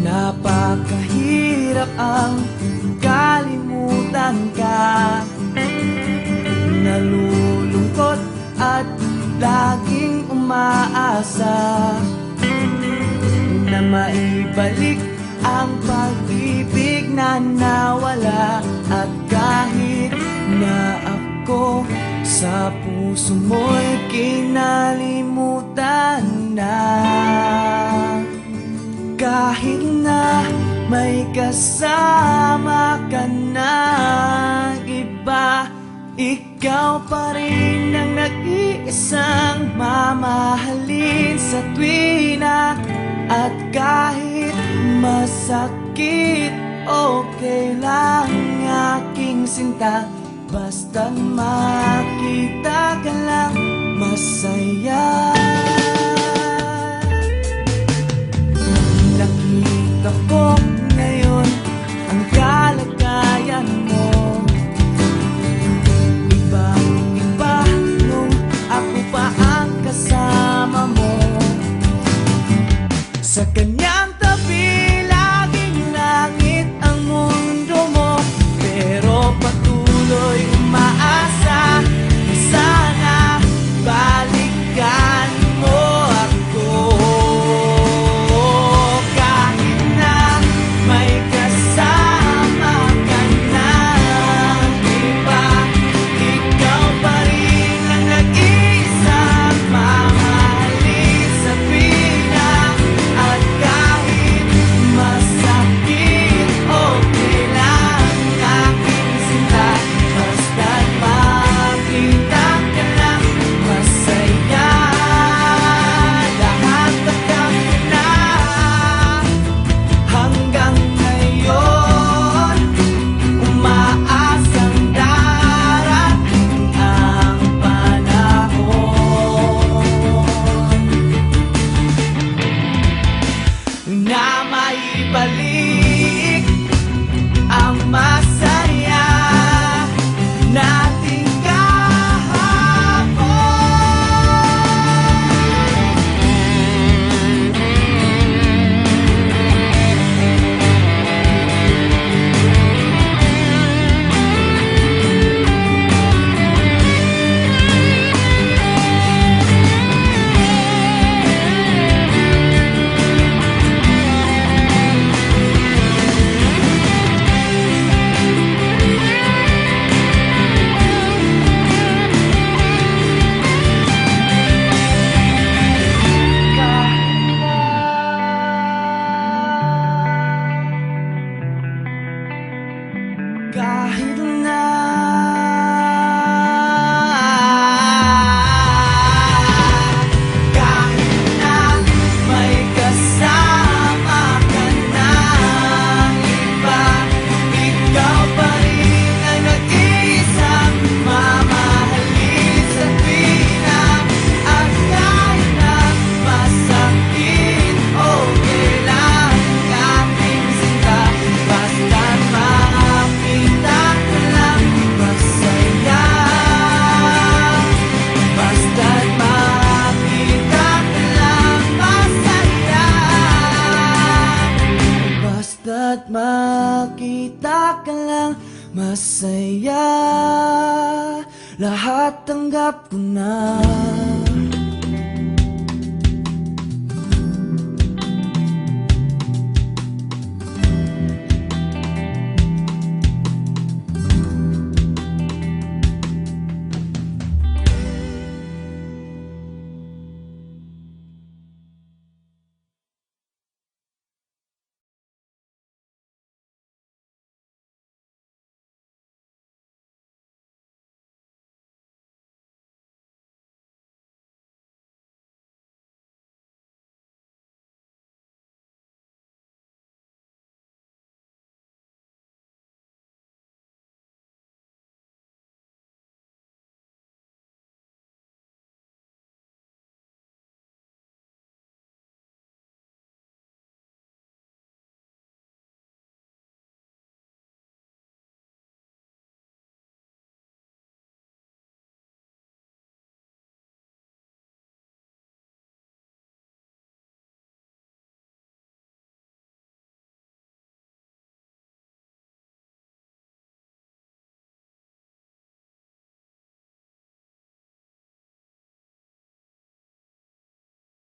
Napakahirap ang kalimutan ka, nalulungkot at laging umaasa na maibalik ang pag-ibig na nawala. At kahit na ako sa puso mo'y kinalimutan na, kahit na may kasama ka na iba, ikaw pa rin ang nag-iisang mamahalin sa tuwina. At kahit masakit, okay lang aking sinta, basta't makita ka lang masaya. Nakita ko ngayon ang kalagayan mo, ibang-iba nung ako pa ang kasama mo. Sa kanyang tabi, laging langit ang mundo mo, pero patuloy umaasa na sana balikan mo ako. Kahit na may kasama ka na iba, ikaw pa rin ang nag-iisang mamahalin sa tuwina. At kahit masakit, okay lang aking sinta, basta't makita ka lang masaya. Lahat tanggap ko na, hanggang ngayon umaasang darating ang panahon na maibalik ang masaya nating kahapon. Kahit na may kasama ka na iba, ikaw pa rin ang nag-iisang mamahalin sa tuwina. At kahit na masakit, okay lang aking sinta, basta't makita ka lang masaya. Basta't makita ka lang masaya. Basta't makita ka lang masaya. Lahat tanggap ko na.